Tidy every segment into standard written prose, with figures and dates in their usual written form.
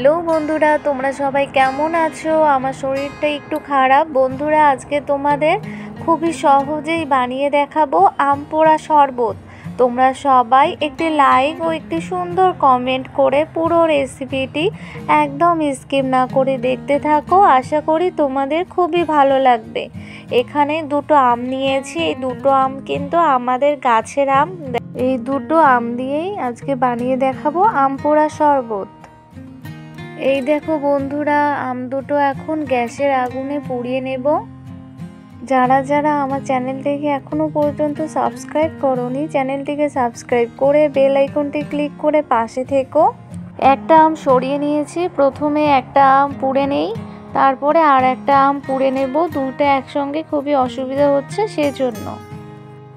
Hello বন্ধুরা, তোমরা সবাই কেমন আছো? আমার শরীরটা একটু খারাপ বন্ধুরা। আজকে তোমাদের খুবই সহজেই বানিয়ে দেখাবো আম পোড়া শরবত। তোমরা সবাই একটি লাইক ও একটি সুন্দর কমেন্ট করে পুরো রেসিপিটি একদম স্কিপ না করে দেখতে থাকো। আশা করি তোমাদের খুবই ভালো লাগবে। এখানে দুটো আম নিয়েছি। এই দুটো আম কিন্তু আমাদের গাছের আম। এই দুটো আম দিয়েই আজকে বানিয়ে দেখাবো আম পোড়া শরবত। এই দেখো বন্ধুরা, আম দুটো এখন গ্যাসের আগুনে পুড়িয়ে নেব। যারা যারা আমার চ্যানেলটিকে এখনো পর্যন্ত সাবস্ক্রাইব করোনি, চ্যানেলটিকে সাবস্ক্রাইব করে বেল আইকনটি ক্লিক করে পাশে থেকো। একটা আম সরিয়ে নিয়েছি। প্রথমে একটা আম পুড়ে নেই, তারপরে আর একটা আম পুড়ে নেব। দুটো একসঙ্গে খুবই অসুবিধা হচ্ছে সেজন্য।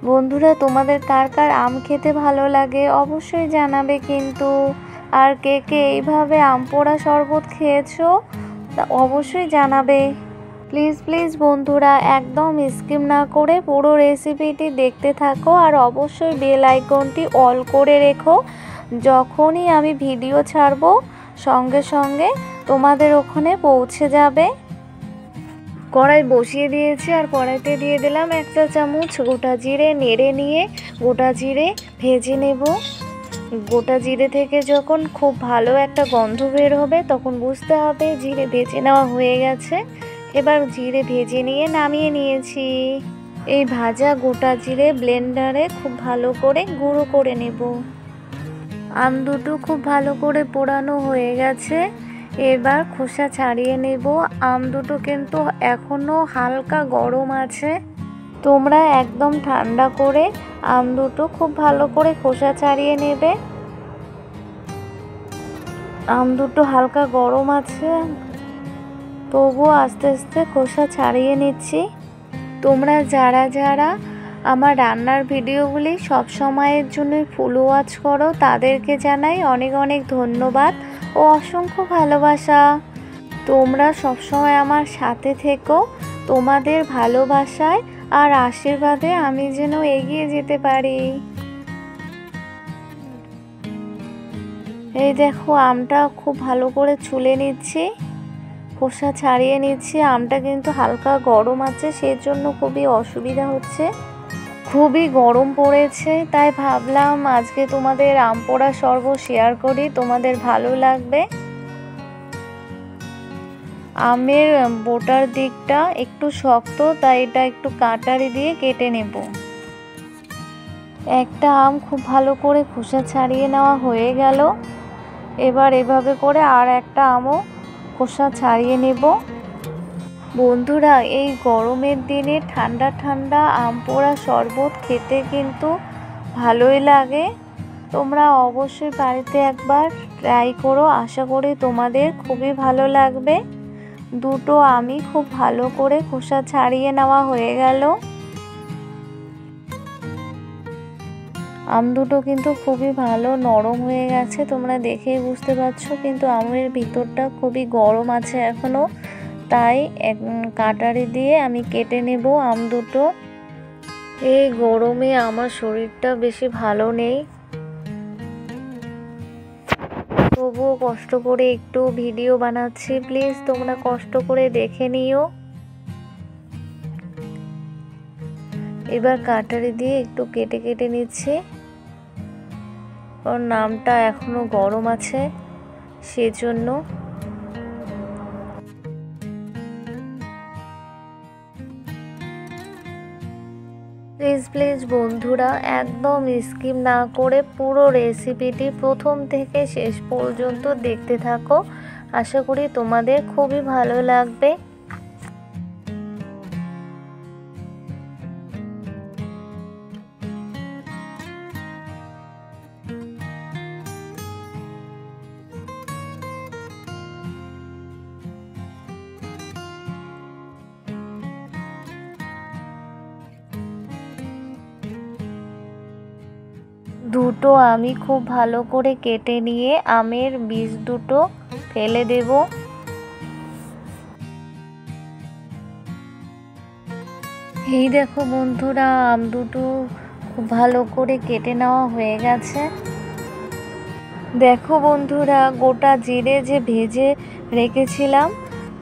বন্ধুরা, তোমাদের কার কার আম খেতে ভালো লাগে অবশ্যই জানাবে কিন্তু। আর কে কে এইভাবে আম পোড়া শরবত খেয়েছো তা অবশ্যই জানাবে। প্লিজ প্লিজ বন্ধুরা, একদম স্কিপ না করে পুরো রেসিপিটি দেখতে থাকো। আর অবশ্যই বেল আইকনটি অল করে রেখো। যখনই আমি ভিডিও ছাড়বো সঙ্গে সঙ্গে তোমাদের ওখানে পৌঁছে যাবে। কড়াই বসিয়ে দিয়েছি আর কড়াইতে দিয়ে দিলাম 1 চা চামচ গোটা জিরে। নেড়ে নিয়ে গোটা জিরে ভেজে নেব। গোটা জিরে থেকে যখন খুব ভালো একটা গন্ধ বের হবে তখন বুঝতে হবে জিরে ভেজে নেওয়া হয়ে গেছে। এবার জিরে ভেজে নিয়ে নামিয়ে নিয়েছি। এই ভাজা গোটা জিরে ব্লেন্ডারে খুব ভালো করে গুঁড়ো করে নেব। আম দুটো খুব ভালো করে পোড়ানো হয়ে গেছে। এবার খোসা ছাড়িয়ে নেব। আম দুটো কিন্তু এখনো হালকা গরম আছে। তোমরা একদম ঠান্ডা করে আম দুটো খুব ভালো করে খোসা ছাড়িয়ে নেবে। আম দুটো হালকা গরম আছে, তবুও আস্তে আস্তে খোসা ছাড়িয়ে নিচ্ছি। তোমরা যারা যারা আমার রান্নার ভিডিওগুলি সব সময়ের জন্যই ফুল ওয়াচ করো তাদেরকে জানাই অনেক অনেক ধন্যবাদ ও অসংখ্য ভালোবাসা। তোমরা সবসময় আমার সাথে থেকো। তোমাদের ভালোবাসায় আর আশীর্বাদে আমি যেন এগিয়ে যেতে পারি। এই দেখো, আমটা খুব ভালো করে ছুলে নিচ্ছি, খোসা ছাড়িয়ে নিচ্ছি। আমটা কিন্তু হালকা গরম আছে, সেজন্য খুবই অসুবিধা হচ্ছে। খুবই গরম পড়েছে, তাই ভাবলাম আজকে তোমাদের আম পোড়া শরবত শেয়ার করি, তোমাদের ভালো লাগবে। আমের বোটার দিকটা একটু শক্ত, তাই এটা একটু কাটারি দিয়ে কেটে নেব। একটা আম খুব ভালো করে খোসা ছাড়িয়ে নেওয়া হয়ে গেল। এবার এভাবে করে আর একটা আমও খোসা ছাড়িয়ে নেব। বন্ধুরা, এই গরমের দিনে ঠান্ডা ঠান্ডা আম পোড়া শরবত খেতে কিন্তু ভালোই লাগে। তোমরা অবশ্যই বাড়িতে একবার ট্রাই করো, আশা করি তোমাদের খুবই ভালো লাগবে। দুটো আমি খুব ভালো করে খোসা ছাড়িয়ে নেওয়া হয়ে গেল। আম দুটো কিন্তু খুবই ভালো নরম হয়ে গেছে, তোমরা দেখেই বুঝতে পারছো। কিন্তু আমের ভিতরটা খুবই গরম আছে এখনো, তাই কাটারি দিয়ে আমি কেটে নেব আম দুটো। এই গরমে আমার শরীরটা বেশি ভালো নেই, তবুও কষ্ট করে একটু ভিডিও বানাচ্ছি। প্লিজ তোমরা কষ্ট করে দেখে নিও। এবার কাটারি দিয়ে একটু কেটে কেটে নিচ্ছি, কারণ আমটা এখনো গরম আছে সেজন্য। প্লিজ প্লিজ বন্ধুরা, একদম স্কিপ না করে পুরো রেসিপিটি প্রথম থেকে শেষ পর্যন্ত দেখতে থাকো। আশা করি তোমাদের খুবই ভালো লাগবে। দুটো আমি খুব ভালো করে কেটে নিয়ে আমের বীজ দুটো ফেলে দেব। এই দেখো বন্ধুরা, আম দুটো খুব ভালো করে কেটে নেওয়া হয়ে গেছে। দেখো বন্ধুরা, গোটা জিরে যে ভেজে রেখেছিলাম,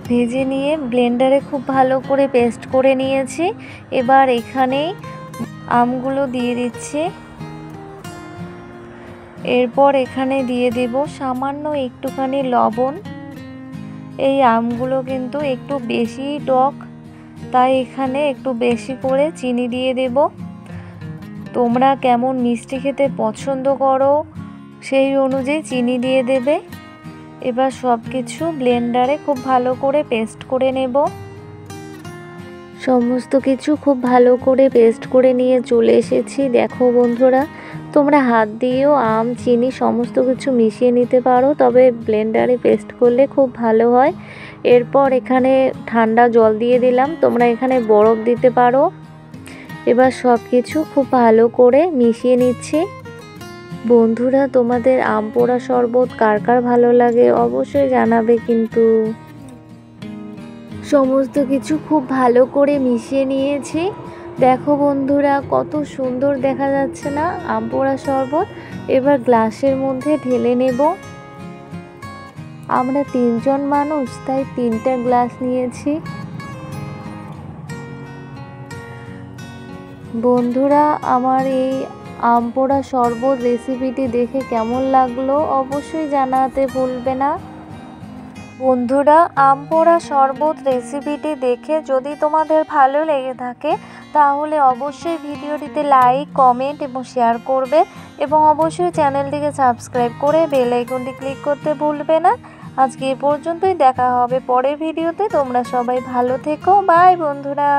ভেজে নিয়ে ব্লেন্ডারে খুব ভালো করে পেস্ট করে নিয়েছি। এবার এখানেই আমগুলো দিয়ে দিচ্ছি। এরপর এখানে দিয়ে দেব সামান্য একটুখানি লবণ। এই আমগুলো কিন্তু একটু বেশি টক, তাই এখানে একটু বেশি করে চিনি দিয়ে দেব। তোমরা কেমন মিষ্টি খেতে পছন্দ করো সেই অনুযায়ী চিনি দিয়ে দেবে। এবার সব কিছু ব্লেন্ডারে খুব ভালো করে পেস্ট করে নেব। সমস্ত কিছু খুব ভালো করে পেস্ট করে নিয়ে চলে এসেছি। দেখো বন্ধুরা, তোমরা হাত দিয়েও আম চিনি সমস্ত কিছু মিশিয়ে নিতে পারো, তবে ব্লেন্ডারে পেস্ট করলে খুব ভালো হয়। এরপর এখানে ঠান্ডা জল দিয়ে দিলাম, তোমরা এখানে বরফ দিতে পারো। এবার সব কিছু খুব ভালো করে মিশিয়ে নিচ্ছি। বন্ধুরা, তোমাদের আম পোড়া শরবত কার কার ভালো লাগে অবশ্যই জানাবে কিন্তু। সমস্ত কিছু খুব ভালো করে মিশিয়ে নিয়েছি। দেখো বন্ধুরা, কত সুন্দর দেখা যাচ্ছে না আম পোড়া শরবত। এবার গ্লাসের মধ্যে ঢেলে নেব। আমরা 3 জন মানুষ, তাই 3টা গ্লাস নিয়েছি। বন্ধুরা, আমার এই আম পোড়া শরবত রেসিপিটি দেখে কেমন লাগলো অবশ্যই জানাতে ভুলবে না। বন্ধুরা, আম পোড়া শরবত রেসিপিটি দেখে যদি তোমাদের ভালো লেগে থাকে তাহলে অবশ্যই ভিডিওটিতে লাইক, কমেন্ট এবং শেয়ার করবে এবং অবশ্যই চ্যানেলটিকে সাবস্ক্রাইব করে বেল আইকনটি ক্লিক করতে ভুলবে না। আজকে এ পর্যন্তই, দেখা হবে পরের ভিডিওতে। তোমরা সবাই ভালো থেকো। বাই বন্ধুরা।